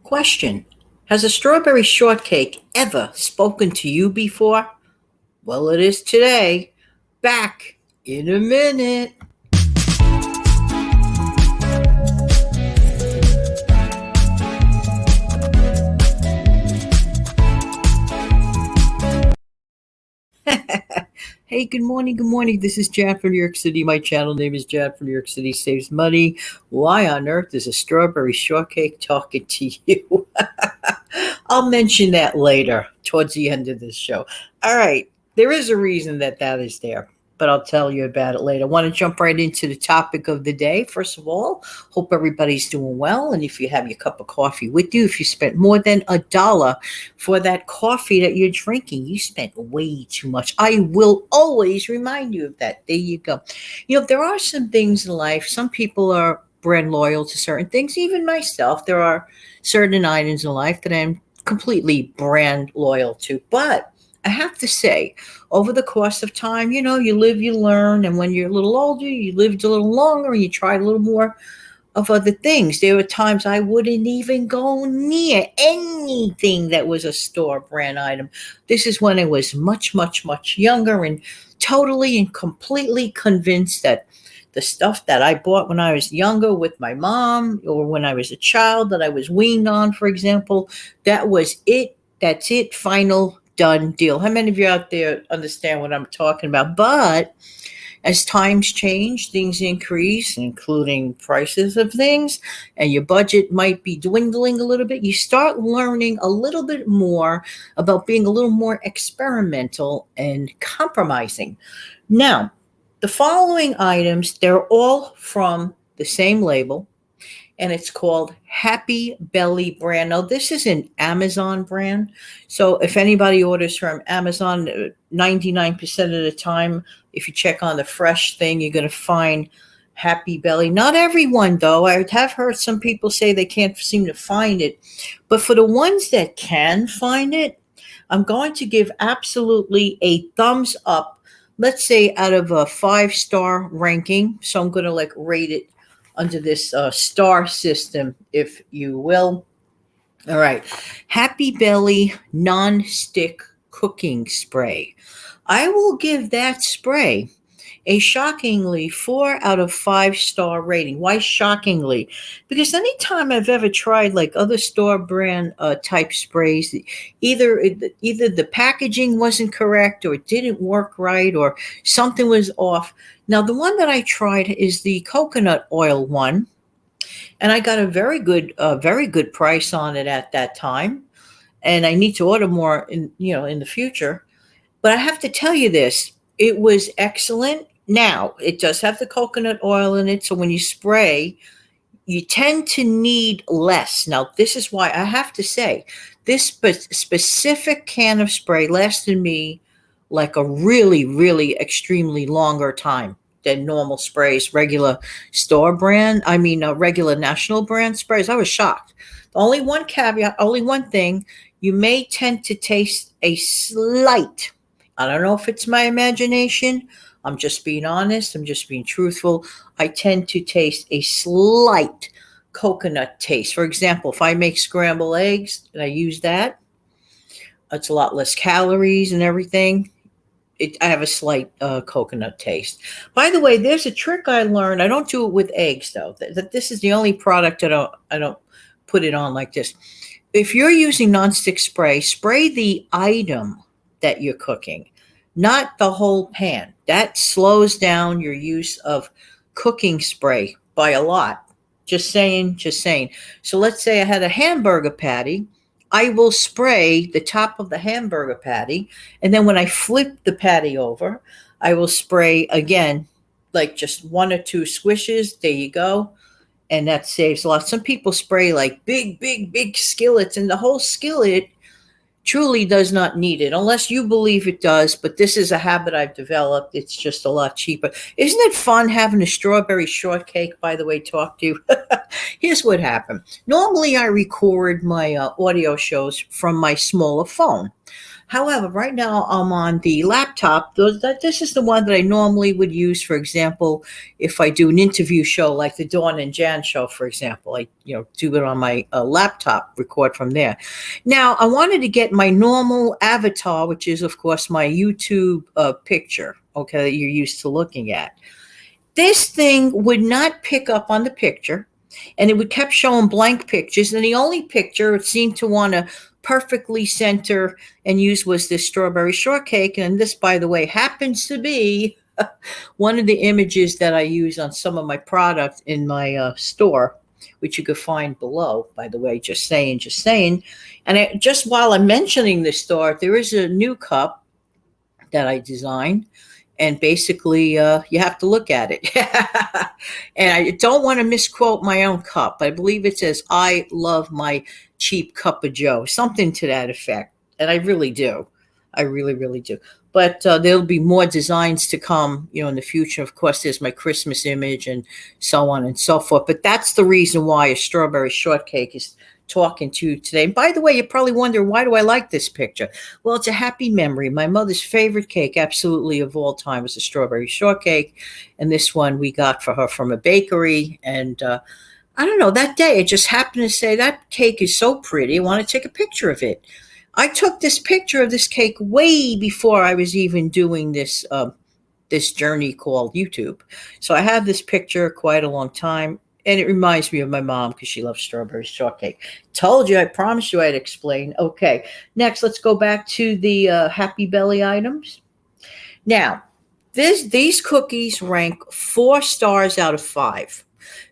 Question: has a strawberry shortcake ever spoken to you before? Well, it is today. Back in a minute. Hey, good morning, good morning. This is Jan from New York City. My channel name is Jan from New York City Saves Money. Why on earth is a strawberry shortcake talking to you? I'll mention that later towards the end of this show. All right. There is a reason that is there, but I'll tell you about it later. I want to jump right into the topic of the day. First of all, hope everybody's doing well. And if you have your cup of coffee with you, if you spent more than $1 for that coffee that you're drinking, you spent way too much. I will always remind you of that. There you go. There are some things in life. Some people are brand loyal to certain things. Even myself, there are certain items in life that I'm completely brand loyal to. But I have to say, over the course of time, you live, you learn. And when you're a little older, you lived a little longer and you tried a little more of other things. There were times I wouldn't even go near anything that was a store brand item. This is when I was much, much, much younger and totally and completely convinced that the stuff that I bought when I was younger with my mom or when I was a child that I was weaned on, for example, that was it. That's it. Final done deal. How many of you out there understand what I'm talking about? But as times change, things increase, including prices of things, and your budget might be dwindling a little bit. You start learning a little bit more about being a little more experimental and compromising. Now, the following items, they're all from the same label, and it's called Happy Belly brand. Now, this is an Amazon brand. So if anybody orders from Amazon, 99% of the time, if you check on the fresh thing, you're going to find Happy Belly. Not everyone, though. I have heard some people say they can't seem to find it. But for the ones that can find it, I'm going to give absolutely a thumbs up. Let's say out of a 5-star ranking. So I'm going to rate it under this star system, if you will. All right. Happy Belly non-stick cooking spray. I will give that spray a shockingly 4 out of 5-star rating. Why shockingly? Because anytime I've ever tried other store brand type sprays, either the packaging wasn't correct or it didn't work right or something was off. Now, the one that I tried is the coconut oil one, and I got a very good price on it at that time. And I need to order more in the future. But I have to tell you this, it was excellent. Now, it does have the coconut oil in it, so when you spray, you tend to need less. Now, this is why I have to say, this specific can of spray lasted me like a really, really extremely longer time than normal sprays, regular regular national brand sprays. I was shocked. The only one caveat, only one thing, you may tend to taste a slight, I don't know if it's my imagination, I'm just being honest, I'm just being truthful, I tend to taste a slight coconut taste. For example, if I make scrambled eggs and I use that, it's a lot less calories and everything. I have a slight coconut taste. By the way, there's a trick I learned. I don't do it with eggs, though. This is the only product I don't put it on like this. If you're using nonstick spray, spray the item that you're cooking, not the whole pan. That slows down your use of cooking spray by a lot. Just saying. So let's say I had a hamburger patty. I will spray the top of the hamburger patty, and then when I flip the patty over, I will spray again, like just 1 or 2 swishes. There you go. And that saves a lot. Some people spray big, big, big skillets, and the whole skillet truly does not need it, unless you believe it does. But this is a habit I've developed. It's just a lot cheaper. Isn't it fun having a strawberry shortcake, by the way, talk to you? Here's what happened. Normally, I record my audio shows from my smaller phone. However, right now I'm on the laptop. This is the one that I normally would use, for example, if I do an interview show like the Dawn and Jan show, for example. I do it on my laptop, record from there. Now I wanted to get my normal avatar, which is of course my YouTube picture. Okay, that you're used to looking at. This thing would not pick up on the picture, and it would kept showing blank pictures, and the only picture it seemed to want to perfectly center and use was this strawberry shortcake. And this, by the way, happens to be one of the images that I use on some of my products in my store, which you could find below, by the way. Just saying. And just while I'm mentioning this store, there is a new cup that I designed, and basically you have to look at it. And I don't want to misquote my own cup. I believe it says, "I love my cheap cup of Joe," something to that effect. And I really do. I really, really do. But there'll be more designs to come, in the future. Of course, there's my Christmas image and so on and so forth. But that's the reason why a strawberry shortcake is talking to you today. And by the way, you probably wonder, why do I like this picture? Well, it's a happy memory. My mother's favorite cake, absolutely of all time, was a strawberry shortcake. And this one we got for her from a bakery. And I don't know, that day it just happened to say, that cake is so pretty, I want to take a picture of it. I took this picture of this cake way before I was even doing this journey called YouTube. So I have this picture quite a long time, and it reminds me of my mom because she loves strawberry shortcake. Told you, I promised you I'd explain. Okay, next let's go back to the Happy Belly items. Now, these cookies rank 4 stars out of 5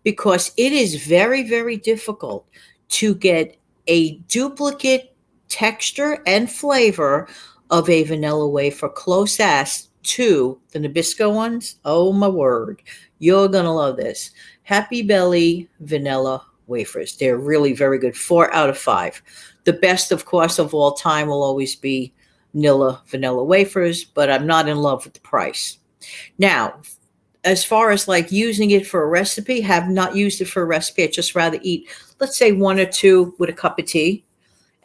because it is very, very difficult to get a duplicate texture and flavor of a vanilla wafer close as to the Nabisco ones. Oh my word. You're going to love this. Happy Belly vanilla wafers. They're really very good. 4 out of 5. The best, of course, of all time will always be Nilla vanilla wafers, but I'm not in love with the price. Now, as far as like using it for a recipe, have not used it for a recipe. I'd just rather eat, let's say, 1 or 2 with a cup of tea,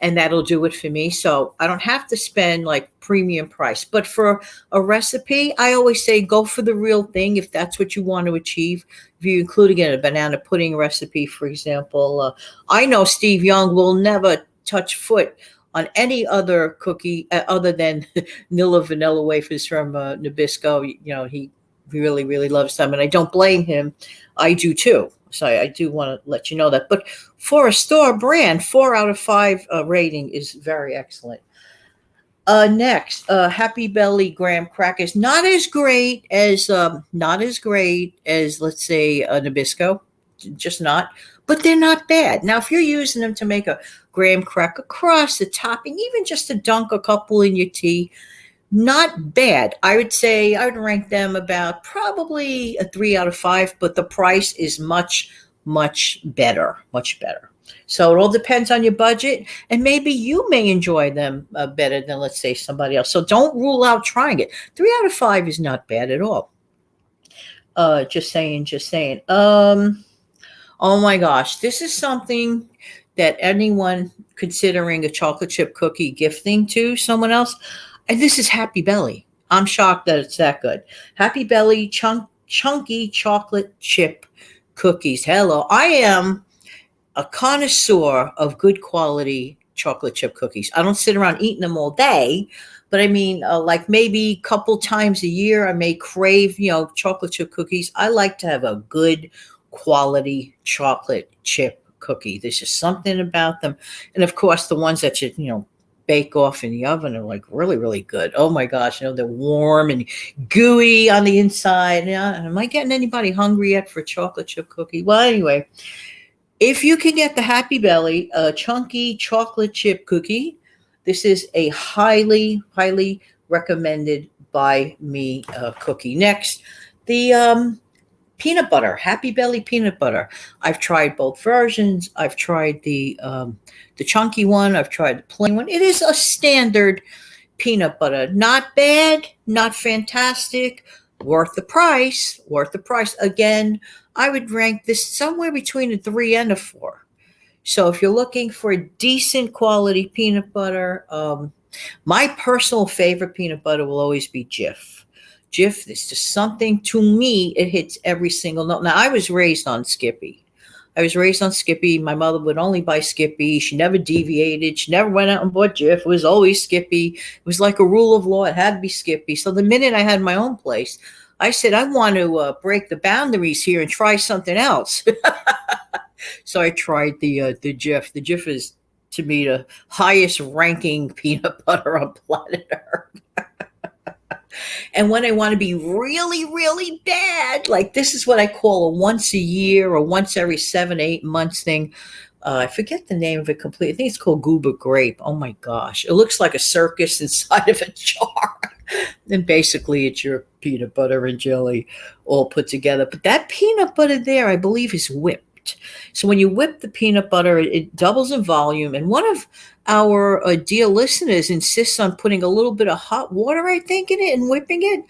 and that'll do it for me. So I don't have to spend like premium price. But for a recipe, I always say go for the real thing if that's what you want to achieve. If you include again a banana pudding recipe, for example, I know Steve Young will never touch foot on any other cookie other than Nilla vanilla wafers from Nabisco. He really, really loves them, and I don't blame him. I do too. So I do want to let you know that. But for a store brand, 4 out of 5 rating is very excellent. Next, Happy Belly graham crackers. Not as great as let's say Nabisco, just not. But they're not bad. Now, if you're using them to make a graham cracker crust, a topping, even just to dunk a couple in your tea, not bad. I would say I would rank them about probably a 3 out of 5, but the price is much, much better, much better. So it all depends on your budget, and maybe you may enjoy them better than, let's say, somebody else. So don't rule out trying it. 3 out of 5 is not bad at all. Just saying, just saying. Oh my gosh, this is something that anyone considering a chocolate chip cookie gifting to someone else, and this is Happy Belly. I'm shocked that it's that good. Happy Belly chunky chocolate chip cookies. Hello, I am a connoisseur of good quality chocolate chip cookies. I don't sit around eating them all day, but I mean, like maybe a couple times a year, I may crave, chocolate chip cookies. I like to have a good quality chocolate chip cookie. There's just something about them. And of course, the ones that you bake off in the oven are like really, really good. Oh my gosh, they're warm and gooey on the inside. Am I getting anybody hungry yet for a chocolate chip cookie? Well, anyway, if you can get the Happy Belly chunky chocolate chip cookie, this is a highly, highly recommended by me cookie. Next, the peanut butter, Happy Belly peanut butter. I've tried both versions. I've tried the chunky one. I've tried the plain one. It is a standard peanut butter. Not bad, not fantastic, worth the price, worth the price. Again, I would rank this somewhere between a 3 and a 4. So if you're looking for a decent quality peanut butter, My personal favorite peanut butter will always be Jif. Jif is just something, to me, it hits every single note. Now, I was raised on Skippy. I was raised on Skippy. My mother would only buy Skippy. She never deviated. She never went out and bought Jif. It was always Skippy. It was like a rule of law. It had to be Skippy. So the minute I had my own place, I said, I want to break the boundaries here and try something else. So I tried the Jif. The Jif is, to me, the highest ranking peanut butter on planet Earth. And when I want to be really, really bad, like this is what I call a once a year or once every 7, 8 months thing. I forget the name of it completely. I think it's called Goober Grape. Oh my gosh. It looks like a circus inside of a jar. And basically, it's your peanut butter and jelly all put together. But that peanut butter there, I believe, is whipped. So when you whip the peanut butter, it doubles in volume. And one of our dear listeners insists on putting a little bit of hot water, I think, in it and whipping it.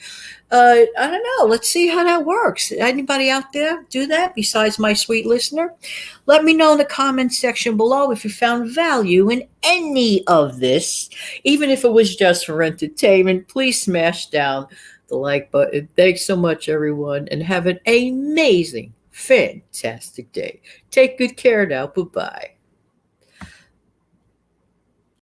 I don't know. Let's see how that works. Anybody out there do that besides my sweet listener? Let me know in the comments section below if you found value in any of this, even if it was just for entertainment. Please smash down the like button. Thanks so much, everyone, and have an amazing, fantastic day. Take good care now. Bye-bye.